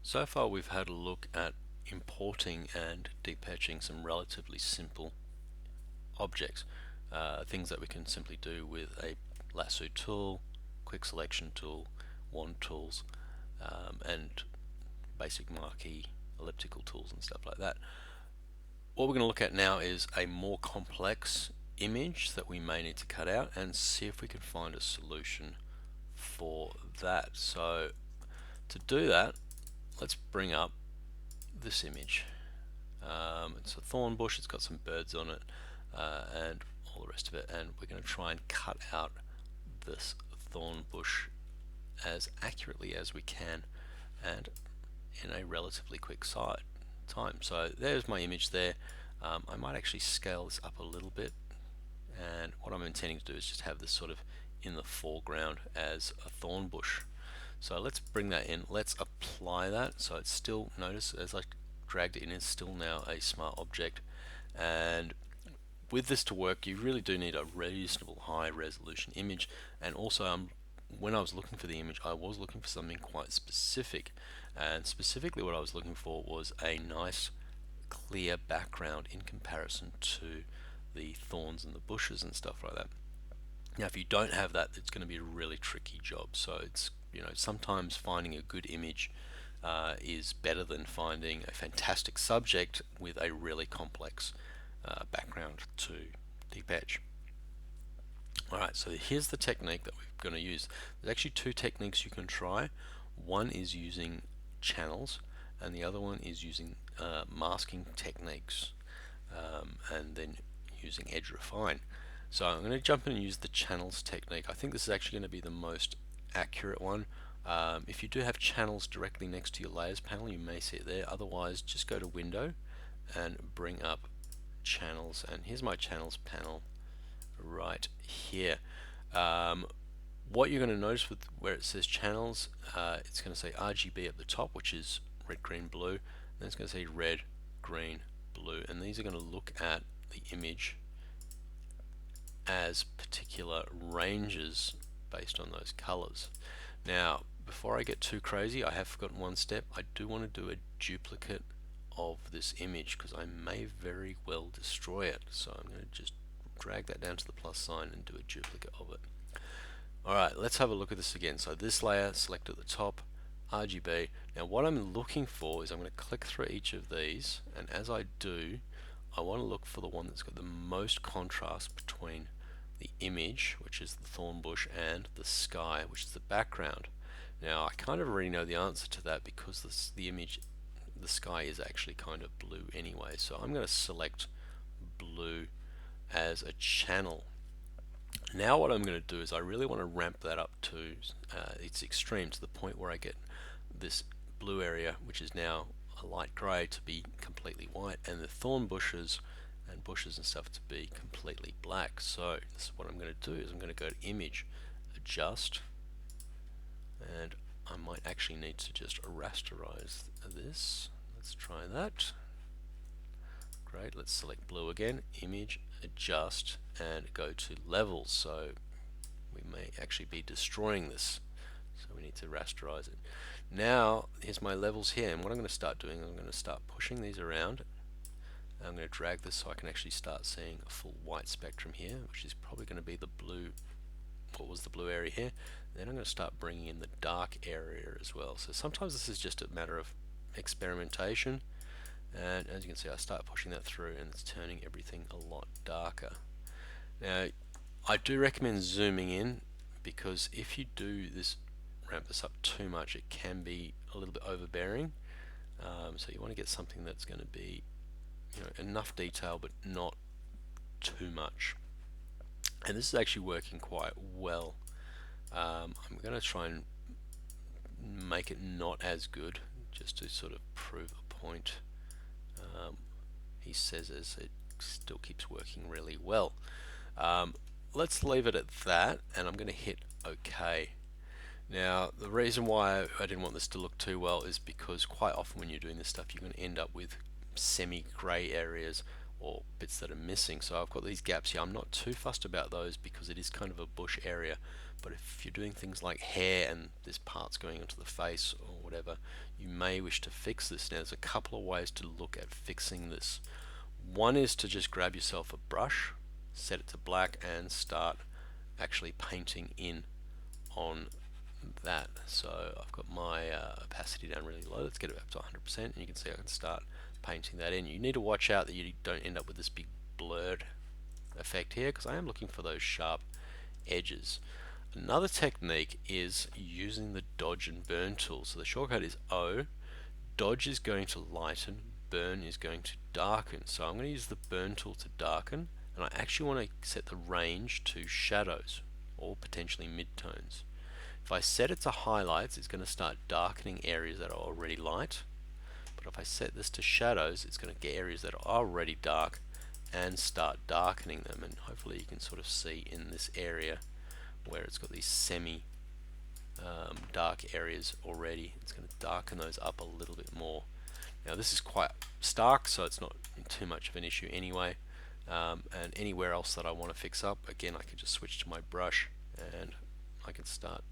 So far we've had a look at importing and deep-etching some relatively simple objects, things that we can simply do with a lasso tool, quick selection tool, wand tools, and basic marquee elliptical tools and stuff like that. What we're going to look at now is a more complex image that we may need to cut out and see if we can find a solution for that. So to do that, let's bring up this image. It's a thorn bush, it's got some birds on it, and all the rest of it, and we're going to try and cut out this thorn bush as accurately as we can and in a relatively quick time. So there's my image there. I might actually scale this up a little bit, and what I'm intending to do is just have this sort of in the foreground as a thorn bush. So let's bring that in, let's apply that. So it's still, notice as I dragged it in, it's still now a smart object, and with this to work you really do need a reasonable high resolution image. And also when I was looking for the image, I was looking for something quite specific, and specifically what I was looking for was a nice clear background in comparison to the thorns and the bushes and stuff like that. Now if you don't have that, it's going to be a really tricky job. So it's, sometimes finding a good image is better than finding a fantastic subject with a really complex background to deep etch. Alright, so here's the technique that we're going to use. There's actually two techniques you can try. One is using channels, and the other one is using masking techniques, and then using edge refine. So I'm going to jump in and use the channels technique. I think this is actually going to be the most accurate one. If you do have channels directly next to your layers panel, you may see it there. Otherwise, just go to Window and bring up channels, and here's my channels panel right here. What you're going to notice with where it says channels, it's going to say RGB at the top, which is red, green, blue. Then it's going to say red, green, blue, and these are going to look at the image as particular ranges based on those colors. Now before I get too crazy, I have forgotten one step. I do want to do a duplicate of this image because I may very well destroy it. So I'm going to just drag that down to the plus sign and do a duplicate of it. Alright, let's have a look at this again. So this layer, select at the top, RGB. Now what I'm looking for is I'm going to click through each of these, and as I do, I want to look for the one that's got the most contrast between the image, which is the thorn bush, and the sky, which is the background. Now I kind of already know the answer to that because the image, the sky is actually kind of blue anyway. So I'm going to select blue as a channel. Now what I'm going to do is I really want to ramp that up to its extreme, to the point where I get this blue area, which is now a light grey, to be completely white, and the thorn bushes and stuff to be completely black. So this is what I'm going to do, is I'm going to go to Image, Adjust, and I might actually need to just rasterize this. Let's try that. Great, let's select blue again, Image, Adjust, and go to Levels. So we may actually be destroying this, so we need to rasterize it. Now here's my levels here, and what I'm going to start doing, I'm going to start pushing these around. I'm going to drag this so I can actually start seeing a full white spectrum here, which is probably going to be the blue, what was the blue area here. Then I'm going to start bringing in the dark area as well. So sometimes this is just a matter of experimentation, and as you can see I start pushing that through and it's turning everything a lot darker. Now I do recommend zooming in, because if you do this, ramp this up too much, it can be a little bit overbearing. So you want to get something that's going to be enough detail but not too much, and this is actually working quite well. I'm going to try and make it not as good, just to sort of prove a point. He says as it still keeps working really well. Let's leave it at that, and I'm going to hit OK. Now the reason why I didn't want this to look too well is because quite often when you're doing this stuff, you're going to end up with semi-grey areas or bits that are missing. So I've got these gaps here. I'm not too fussed about those because it is kind of a bush area, but if you're doing things like hair and this part's going onto the face or whatever, you may wish to fix this. Now there's a couple of ways to look at fixing this. One is to just grab yourself a brush, set it to black, and start actually painting in on that. So I've got my opacity down really low. Let's get it up to 100%, and you can see I can start painting that in. You need to watch out that you don't end up with this big blurred effect here, because I am looking for those sharp edges. Another technique is using the dodge and burn tool. So the shortcut is O. Dodge is going to lighten, burn is going to darken. So I'm going to use the burn tool to darken, and I actually want to set the range to shadows or potentially midtones. If I set it to highlights, it's going to start darkening areas that are already light. But if I set this to shadows, it's going to get areas that are already dark and start darkening them. And hopefully you can sort of see in this area where it's got these semi dark areas already. It's going to darken those up a little bit more. Now this is quite stark, so it's not too much of an issue anyway. And anywhere else that I want to fix up, again, I can just switch to my brush and I can start,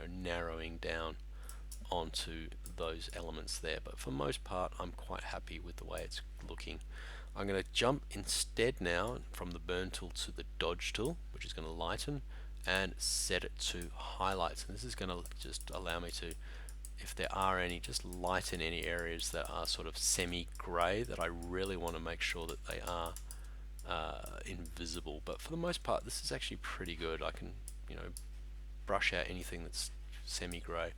narrowing down onto those elements there. But for the most part, I'm quite happy with the way it's looking. I'm going to jump instead now from the burn tool to the dodge tool, which is going to lighten, and set it to highlights. And this is going to just allow me to, if there are any, just lighten any areas that are sort of semi-grey that I really want to make sure that they are invisible. But for the most part, this is actually pretty good. I can, brush out anything that's semi-grey.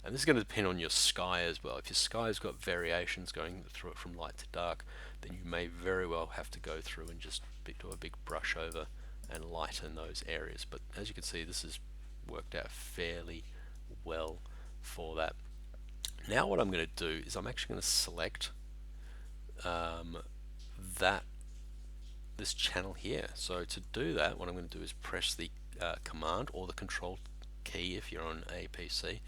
And this is going to depend on your sky as well. If your sky's got variations going through it from light to dark, then you may very well have to go through and just do a big brush over and lighten those areas. But as you can see, this has worked out fairly well for that. Now what I'm going to do is I'm actually going to select this channel here. So to do that, what I'm going to do is press the command or the control key if you're on a PC,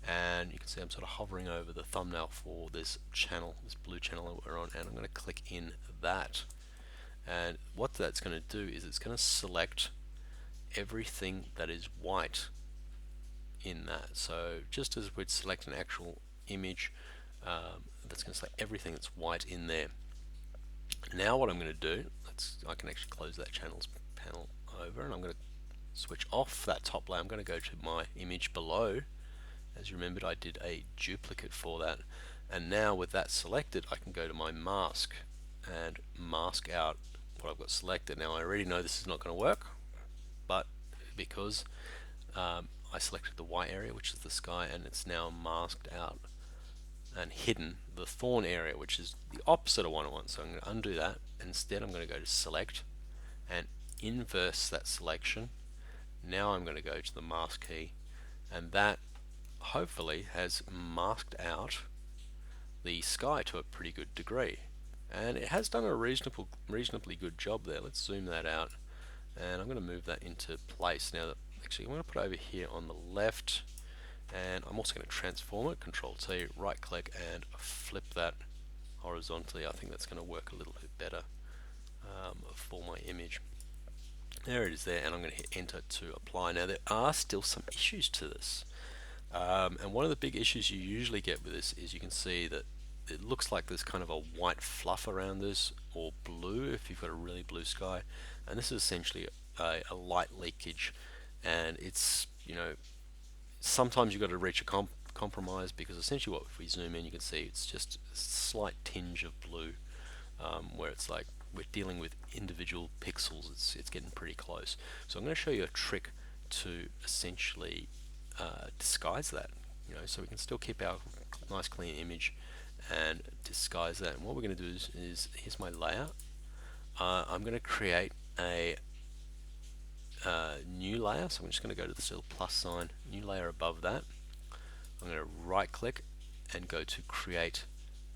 and you can see I'm sort of hovering over the thumbnail for this channel, this blue channel that we're on, and I'm going to click in that. And what that's going to do is it's going to select everything that is white in that. So just as we'd select an actual image, that's going to select everything that's white in there. Now what I'm going to do, I can actually close that channels panel over, and I'm going to switch off that top layer. I'm going to go to my image below. As you remembered, I did a duplicate for that, and now with that selected, I can go to my mask and mask out what I've got selected. Now I already know this is not going to work, but because I selected the white area, which is the sky, and it's now masked out and hidden the thorn area, which is the opposite of what I want. So I'm going to undo that. Instead, I'm going to go to select and inverse that selection. Now I'm going to go to the mask key, and that hopefully has masked out the sky to a pretty good degree, and it has done a reasonably good job there. Let's zoom that out, and I'm going to move that into place. Now actually I'm going to put it over here on the left, and I'm also going to transform it, Control T, right click, and flip that horizontally. I think that's going to work a little bit better for my image. There it is there, and I'm going to hit enter to apply. Now there are still some issues to this, and one of the big issues you usually get with this is you can see that it looks like there's kind of a white fluff around this, or blue if you've got a really blue sky, and this is essentially a light leakage. And it's, sometimes you've got to reach a compromise, because essentially if we zoom in, you can see it's just a slight tinge of blue, where it's like we're dealing with individual pixels. It's getting pretty close. So I'm going to show you a trick to essentially disguise that, so we can still keep our nice clean image and disguise that. And what we're going to do is here's my layer. I'm going to create a new layer, so I'm just going to go to this little plus sign, new layer above that. I'm going to right click and go to create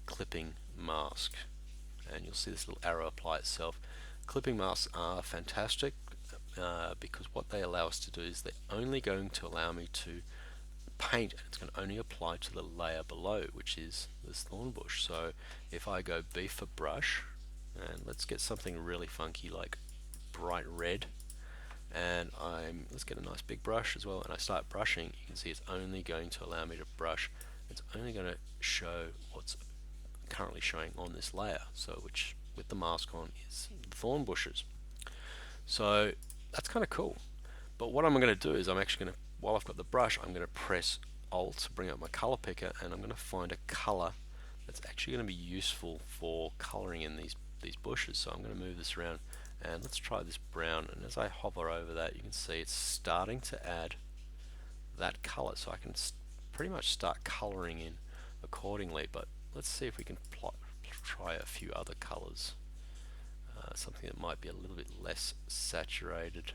clipping mask, and you'll see this little arrow apply itself. Clipping masks are fantastic because what they allow us to do is they're only going to allow me to paint, and it's going to only apply to the layer below, which is this thorn bush. So if I go B for brush, and let's get something really funky like bright red, and let's get a nice big brush as well, and I start brushing, you can see it's only going to allow me to brush. it's only going to show what's currently showing on this layer, so which with the mask on is the thorn bushes. So that's kind of cool. But what I'm going to do is I'm actually going to, while I've got the brush, I'm going to press Alt to bring up my color picker, and I'm going to find a color that's actually going to be useful for coloring in these bushes. So I'm going to move this around, and let's try this brown, and as I hover over that, you can see it's starting to add that color, so I can pretty much start coloring in accordingly. But let's see if we can try a few other colors, something that might be a little bit less saturated.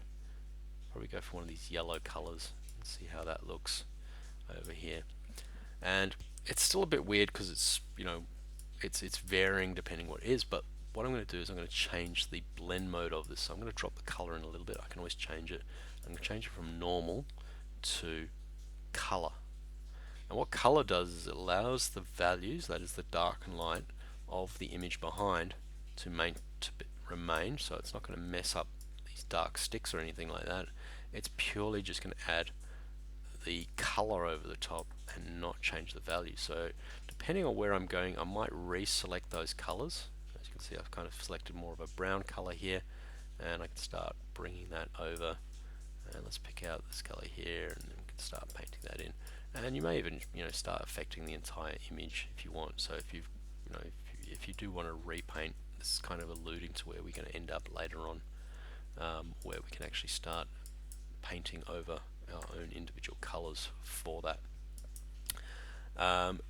Probably go for one of these yellow colors and see how that looks over here. And it's still a bit weird because it's, you know, it's varying depending what it is, but what I'm going to do is I'm going to change the blend mode of this. So I'm going to drop the color in a little bit. I can always change it. I'm going to change it from normal to color. And what color does is it allows the values, that is the dark and light, of the image behind to remain, so it's not going to mess up these dark sticks or anything like that. It's purely just going to add the color over the top and not change the value. So depending on where I'm going, I might reselect those colors. As you can see, I've kind of selected more of a brown color here, and I can start bringing that over. And let's pick out this color here, and then we can start painting that in. And you may even, you know, start affecting the entire image if you want. So if you if you do want to repaint, this is kind of alluding to where we're going to end up later on, where we can actually start painting over our own individual colors for that.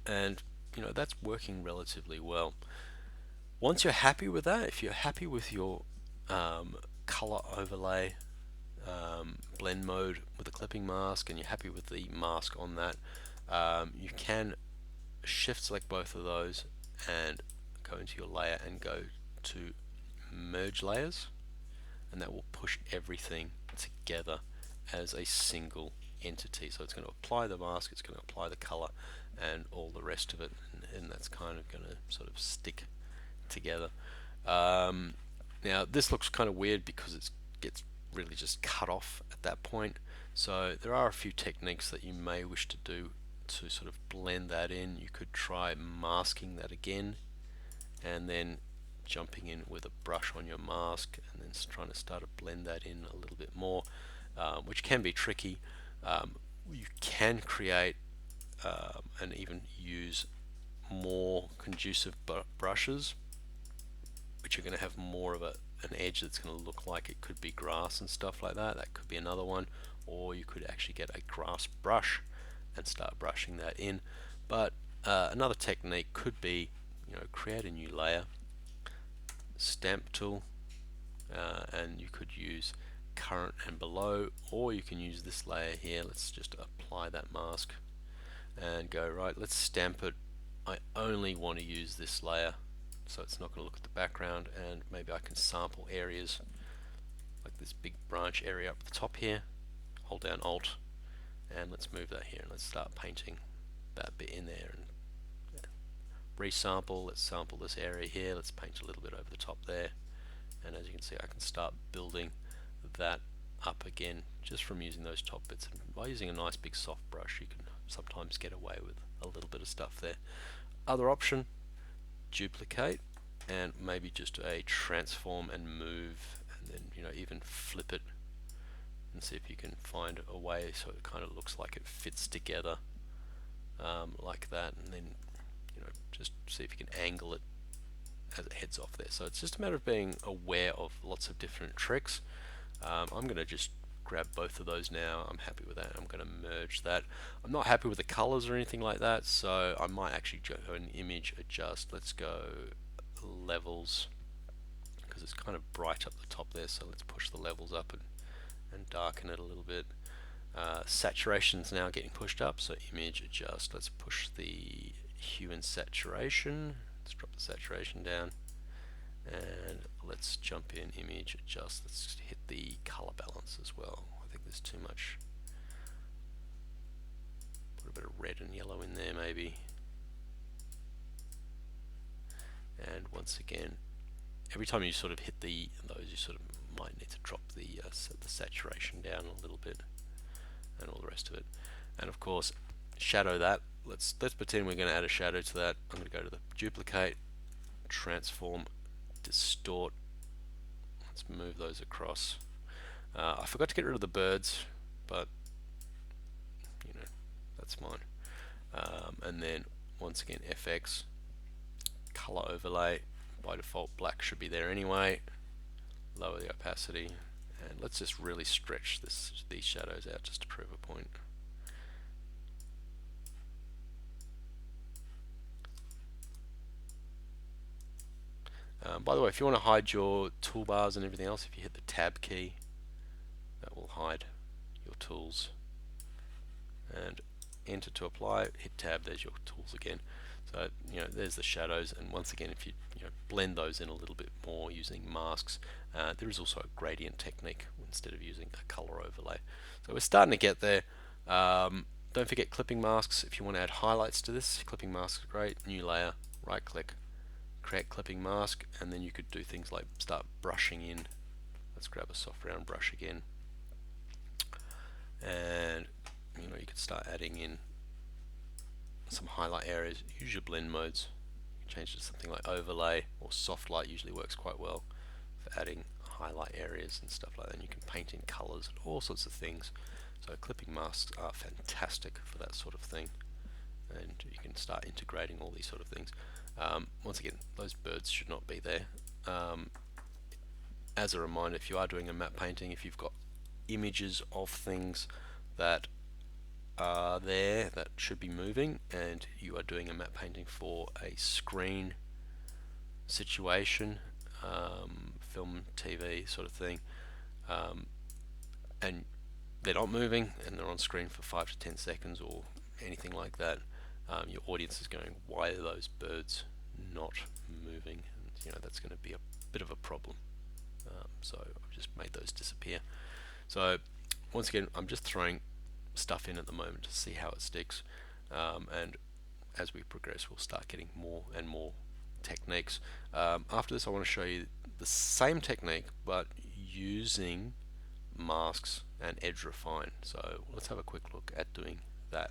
And you know, that's working relatively well. Once you're happy with that, if you're happy with your color overlay blend mode with the clipping mask, and you're happy with the mask on that, you can shift select both of those and go into your layer and go to merge layers, and that will push everything together as a single entity. So it's going to apply the mask, it's going to apply the color and all the rest of it, and that's kind of going to sort of stick together. Now this looks kind of weird because it gets really just cut off at that point, so there are a few techniques that you may wish to do to sort of blend that in. You could try masking that again, and then jumping in with a brush on your mask and then trying to start to blend that in a little bit more, which can be tricky. You can create and even use more conducive brushes, which are going to have more of an edge that's going to look like it could be grass and stuff like that. That could be another one. Or you could actually get a grass brush and start brushing that in. But another technique could be, you know, create a new layer, stamp tool, and you could use current and below, or you can use this layer here. Let's just apply that mask and go, right, let's stamp it. I only want to use this layer, so it's not going to look at the background, and maybe I can sample areas like this big branch area up the top here. Hold down Alt, and let's move that here, and let's start painting that bit in there, and resample. Let's sample this area here, let's paint a little bit over the top there, and as you can see, I can start building that up again just from using those top bits. And by using a nice big soft brush, you can sometimes get away with a little bit of stuff there. Other option, duplicate, and maybe just a transform and move, and then, you know, even flip it and see if you can find a way so it kind of looks like it fits together, like that, and then, you know, just see if you can angle it as it heads off there. So it's just a matter of being aware of lots of different tricks. I'm going to just grab both of those now. I'm happy with that. I'm going to merge that. I'm not happy with the colors or anything like that, so I might actually go in image adjust. Let's go levels, because it's kind of bright up the top there, so let's push the levels up and darken it a little bit. Saturation's now getting pushed up, so image adjust. Let's push the hue and saturation. Let's drop the saturation down, and let's jump in image adjust. Let's hit the color balance as well. I think there's too much. Put a bit of red and yellow in there maybe. And once again, every time you sort of hit those, you sort of might need to drop the saturation down a little bit, and all the rest of it. And of course, shadow that let's pretend we're going to add a shadow to that. I'm going to go to the duplicate, transform, distort. Let's move those across. I forgot to get rid of the birds, but you know, that's mine. And then once again, FX, color overlay. By default, black should be there anyway. Lower the opacity, and let's just really stretch these shadows out just to prove a point. By the way, if you want to hide your toolbars and everything else, if you hit the tab key, that will hide your tools. And enter to apply, hit tab, there's your tools again. So there's the shadows, and once again, if you blend those in a little bit more using masks, there is also a gradient technique instead of using a color overlay. So we're starting to get there. Don't forget clipping masks. If you want to add highlights to this, clipping masks are great. New layer, right click, create clipping mask, and then you could do things like start brushing in. Let's grab a soft round brush again, and you could start adding in some highlight areas. Use your blend modes. Change it to something like overlay or soft light. Usually works quite well for adding highlight areas and stuff like that. And you can paint in colors and all sorts of things. So clipping masks are fantastic for that sort of thing, and you can start integrating all these sort of things. Once again, those birds should not be there. As a reminder, if you are doing a matte painting, if you've got images of things that are there that should be moving, and you are doing a matte painting for a screen situation, film, TV sort of thing, and they're not moving and they're on screen for 5 to 10 seconds or anything like that, your audience is going, why are those birds not moving? And that's going to be a bit of a problem. So I've just made those disappear. So once again, I'm just throwing stuff in at the moment to see how it sticks, and as we progress we'll start getting more and more techniques. After this I want to show you the same technique but using masks and edge refine. So let's have a quick look at doing that.